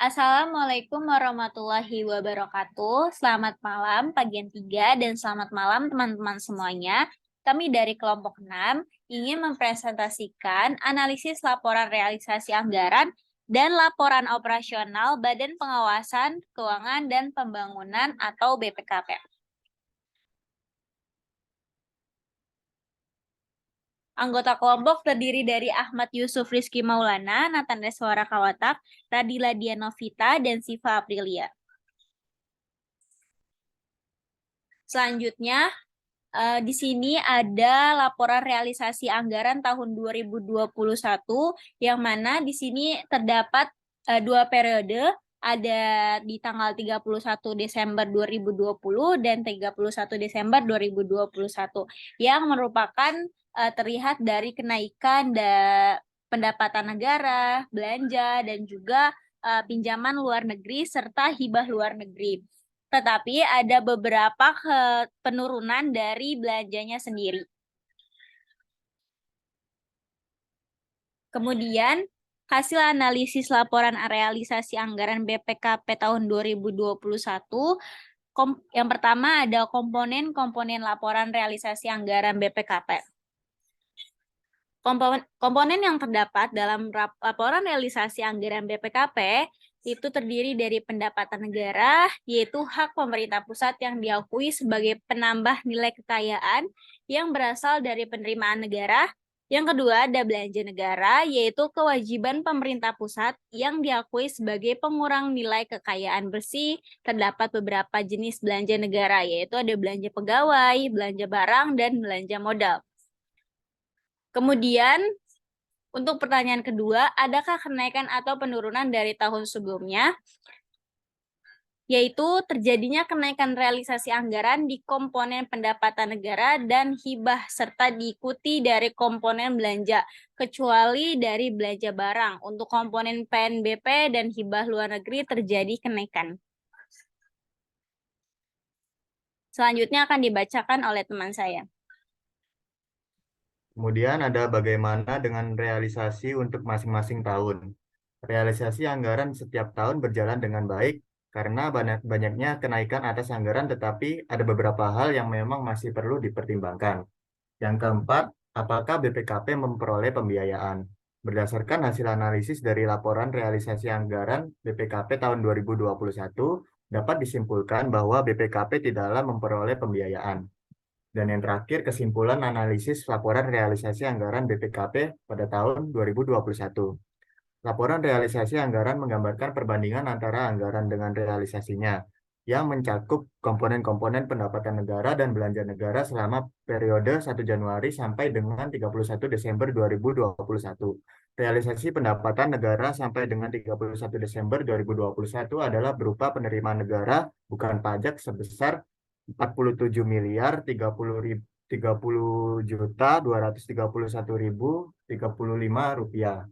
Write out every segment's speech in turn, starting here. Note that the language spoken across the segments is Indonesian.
Assalamualaikum warahmatullahi wabarakatuh. Selamat malam bagian 3 dan selamat malam teman-teman semuanya. Kami dari kelompok 6 ingin mempresentasikan analisis laporan realisasi anggaran dan laporan operasional Badan Pengawasan Keuangan dan Pembangunan atau BPKP. Anggota kelompok terdiri dari Ahmad Yusuf Rizky Maulana, Nathan Deswara Kawatak, Radila Dianovita, dan Siva Aprilia. Selanjutnya, di sini ada laporan realisasi anggaran tahun 2021, yang mana di sini terdapat 2 periode, ada di tanggal 31 Desember 2020 dan 31 Desember 2021, yang merupakan terlihat dari kenaikan pendapatan negara, belanja, dan juga pinjaman luar negeri, serta hibah luar negeri. Tetapi ada beberapa penurunan dari belanjanya sendiri. Kemudian, hasil analisis laporan realisasi anggaran BPKP tahun 2021, yang pertama ada komponen-komponen laporan realisasi anggaran BPKP. Komponen yang terdapat dalam laporan realisasi anggaran BPKP itu terdiri dari pendapatan negara, yaitu hak pemerintah pusat yang diakui sebagai penambah nilai kekayaan yang berasal dari penerimaan negara. Yang kedua ada belanja negara, yaitu kewajiban pemerintah pusat yang diakui sebagai pengurang nilai kekayaan bersih. Terdapat beberapa jenis belanja negara, yaitu ada belanja pegawai, belanja barang, dan belanja modal. Kemudian, untuk pertanyaan kedua, adakah kenaikan atau penurunan dari tahun sebelumnya? Yaitu terjadinya kenaikan realisasi anggaran di komponen pendapatan negara dan hibah, serta diikuti dari komponen belanja, kecuali dari belanja barang. Untuk komponen PNBP dan hibah luar negeri terjadi kenaikan. Selanjutnya akan dibacakan oleh teman saya. Kemudian ada bagaimana dengan realisasi untuk masing-masing tahun. Realisasi anggaran setiap tahun berjalan dengan baik karena banyaknya kenaikan atas anggaran, tetapi ada beberapa hal yang memang masih perlu dipertimbangkan. Yang keempat, apakah BPKP memperoleh pembiayaan? Berdasarkan hasil analisis dari laporan realisasi anggaran BPKP tahun 2021, dapat disimpulkan bahwa BPKP tidaklah memperoleh pembiayaan. Dan yang terakhir, kesimpulan analisis laporan realisasi anggaran BPKP pada tahun 2021. Laporan realisasi anggaran menggambarkan perbandingan antara anggaran dengan realisasinya, yang mencakup komponen-komponen pendapatan negara dan belanja negara selama periode 1 Januari sampai dengan 31 Desember 2021. Realisasi pendapatan negara sampai dengan 31 Desember 2021 adalah berupa penerimaan negara bukan pajak sebesar 47 miliar 30 juta 231.035 rupiah,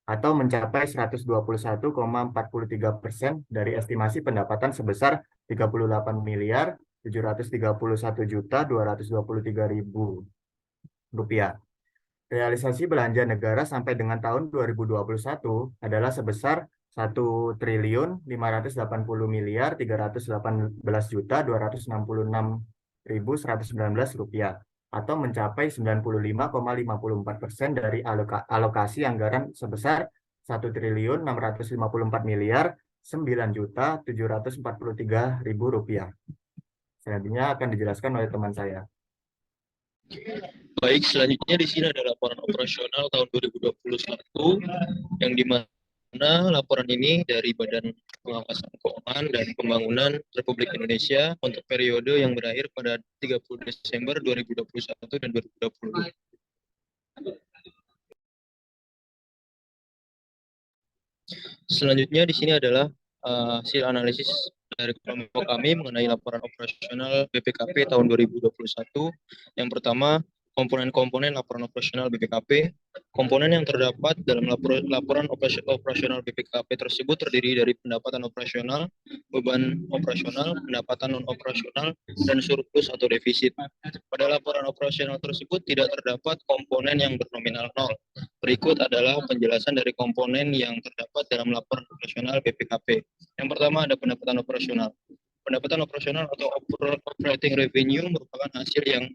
atau mencapai 121,43% dari estimasi pendapatan sebesar 38 miliar 731 juta 223.000 rupiah. Realisasi belanja negara sampai dengan tahun 2021 adalah sebesar 1.580 miliar 318 juta 266.119 rupiah, atau mencapai 95,54% dari alokasi anggaran sebesar 1.654 miliar 9 juta 743.000 rupiah. Selanjutnya akan dijelaskan oleh teman saya. Baik, selanjutnya di sini ada laporan operasional tahun 2021 yang dimana laporan ini dari Badan Pengawasan Keuangan dan Pembangunan Republik Indonesia untuk periode yang berakhir pada 30 Desember 2021 dan 2020. Selanjutnya di sini adalah hasil analisis dari kelompok kami mengenai laporan operasional BPKP tahun 2021. Yang pertama, komponen laporan operasional BPKP. Komponen yang terdapat dalam laporan operasional BPKP tersebut terdiri dari pendapatan operasional, beban operasional, pendapatan non-operasional, dan surplus atau defisit. Pada laporan operasional tersebut tidak terdapat komponen yang bernominal nol. Berikut adalah penjelasan dari komponen yang terdapat dalam laporan operasional BPKP. Yang pertama ada pendapatan operasional. Pendapatan operasional atau operating revenue merupakan hasil yang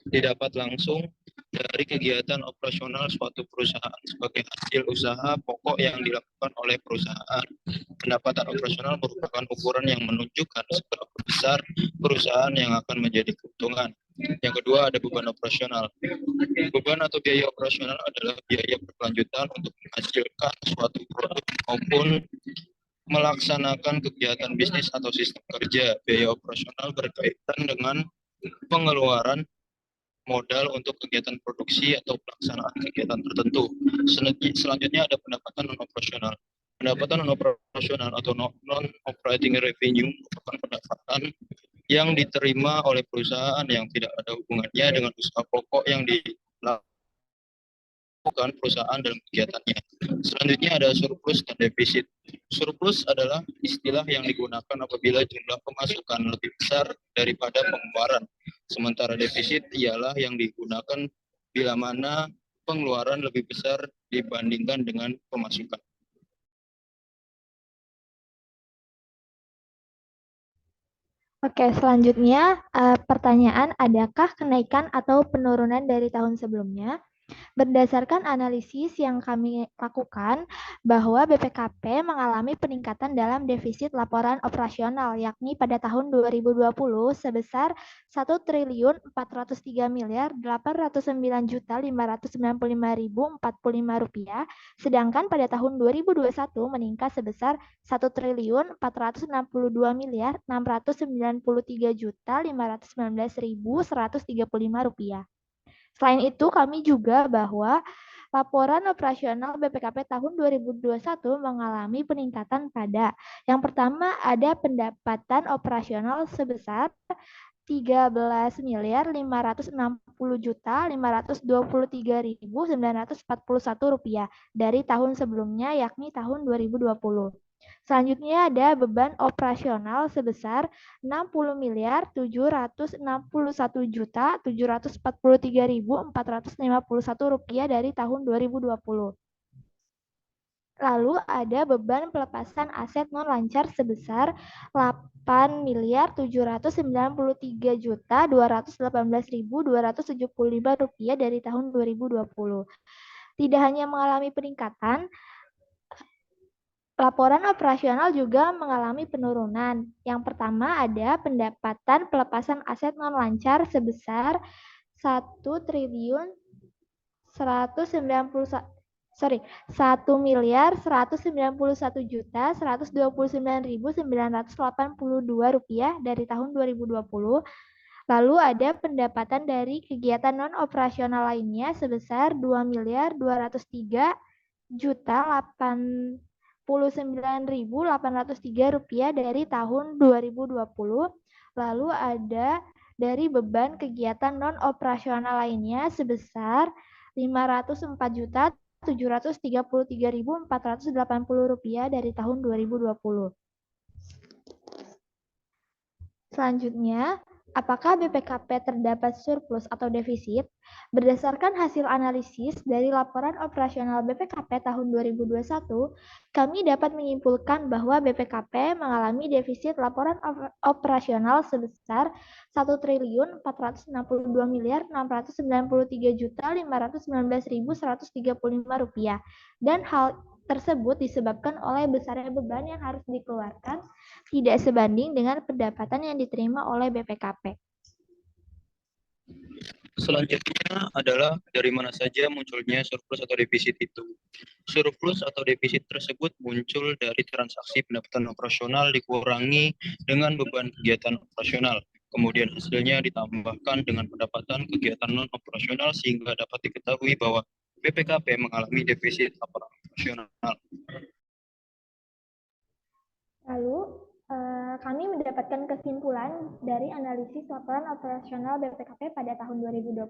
didapat langsung dari kegiatan operasional suatu perusahaan sebagai hasil usaha pokok yang dilakukan oleh perusahaan. Pendapatan operasional merupakan ukuran yang menunjukkan seberapa besar perusahaan yang akan menjadi keuntungan. Yang kedua ada beban operasional. Beban atau biaya operasional adalah biaya berkelanjutan untuk menghasilkan suatu produk maupun melaksanakan kegiatan bisnis atau sistem kerja. Biaya operasional berkaitan dengan pengeluaran modal untuk kegiatan produksi atau pelaksanaan kegiatan tertentu. Selanjutnya ada pendapatan non-operasional. Pendapatan non-operasional atau non-operating revenue merupakan pendapatan yang diterima oleh perusahaan yang tidak ada hubungannya dengan usaha pokok yang dilakukan perusahaan dalam kegiatannya. Selanjutnya ada surplus dan defisit. Surplus adalah istilah yang digunakan apabila jumlah pemasukan lebih besar daripada pengeluaran. Sementara defisit ialah yang digunakan bila mana pengeluaran lebih besar dibandingkan dengan pemasukan. Oke, selanjutnya pertanyaan, adakah kenaikan atau penurunan dari tahun sebelumnya? Berdasarkan analisis yang kami lakukan, bahwa BPKP mengalami peningkatan dalam defisit laporan operasional, yakni pada tahun 2020 sebesar Rp1.403.809.595.045, sedangkan pada tahun 2021 meningkat sebesar Rp1.462.693.519.135. Selain itu, kami juga bahwa laporan operasional BPKP tahun 2021 mengalami peningkatan pada yang pertama ada pendapatan operasional sebesar Rp13.560.523.941 dari tahun sebelumnya, yakni tahun 2020. Selanjutnya ada beban operasional sebesar Rp60.761.743.451 dari tahun 2020. Lalu ada beban pelepasan aset non lancar sebesar Rp8.793.218.275 dari tahun 2020. Tidak hanya mengalami peningkatan, laporan operasional juga mengalami penurunan. Yang pertama ada pendapatan pelepasan aset non lancar sebesar Rp1.191.129.982 dari tahun 2020. Lalu ada pendapatan dari kegiatan non operasional lainnya sebesar Rp2.203.809.803 dari tahun 2020. Lalu ada dari beban kegiatan non operasional lainnya sebesar Rp504.733.480 dari tahun 2020. Selanjutnya, apakah BPKP terdapat surplus atau defisit? Berdasarkan hasil analisis dari laporan operasional BPKP tahun 2021, kami dapat menyimpulkan bahwa BPKP mengalami defisit laporan operasional sebesar Rp1.462.693.519.135 dan hal tersebut disebabkan oleh besarnya beban yang harus dikeluarkan tidak sebanding dengan pendapatan yang diterima oleh BPKP. Selanjutnya adalah dari mana saja munculnya surplus atau defisit itu. Surplus atau defisit tersebut muncul dari transaksi pendapatan operasional dikurangi dengan beban kegiatan operasional. Kemudian hasilnya ditambahkan dengan pendapatan kegiatan non-operasional sehingga dapat diketahui bahwa BPKP mengalami defisit laporan operasional. Lalu, Kami mendapatkan kesimpulan dari analisis laporan operasional BPKP pada tahun 2021,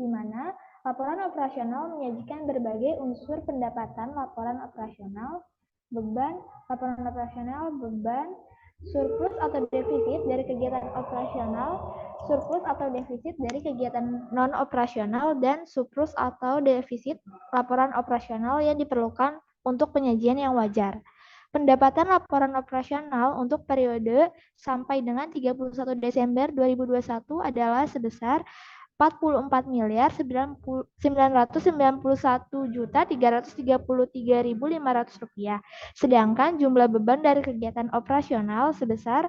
di mana laporan operasional menyajikan berbagai unsur pendapatan laporan operasional, beban, surplus atau defisit dari kegiatan operasional, surplus atau defisit dari kegiatan non-operasional, dan surplus atau defisit laporan operasional yang diperlukan untuk penyajian yang wajar. Pendapatan laporan operasional untuk periode sampai dengan 31 Desember 2021 adalah sebesar 44.991.333.500 rupiah. Sedangkan jumlah beban dari kegiatan operasional sebesar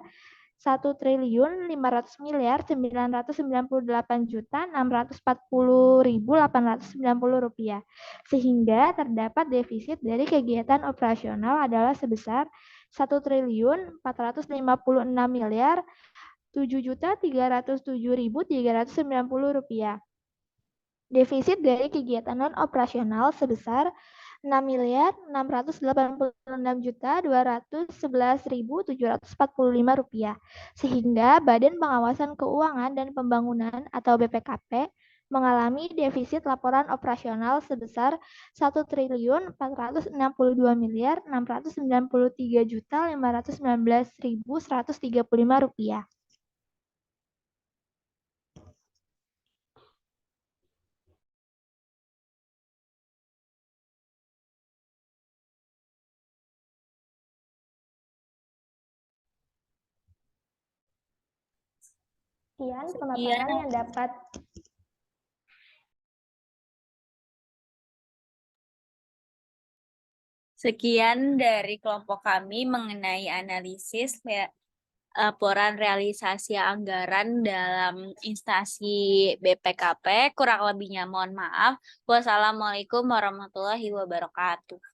1.599.640.890 rupiah, sehingga terdapat defisit dari kegiatan operasional adalah sebesar 1.456.007.307.390 rupiah. Defisit dari kegiatan non operasional sebesar 6.686.211.745 rupiah, sehingga Badan Pengawasan Keuangan dan Pembangunan atau BPKP mengalami defisit laporan operasional sebesar 1.493.519.135 rupiah. Sekian pemaparan yang dapat Sekian dari kelompok kami mengenai analisis laporan realisasi anggaran dalam instansi BPKP. Kurang lebihnya mohon maaf. Wassalamualaikum warahmatullahi wabarakatuh.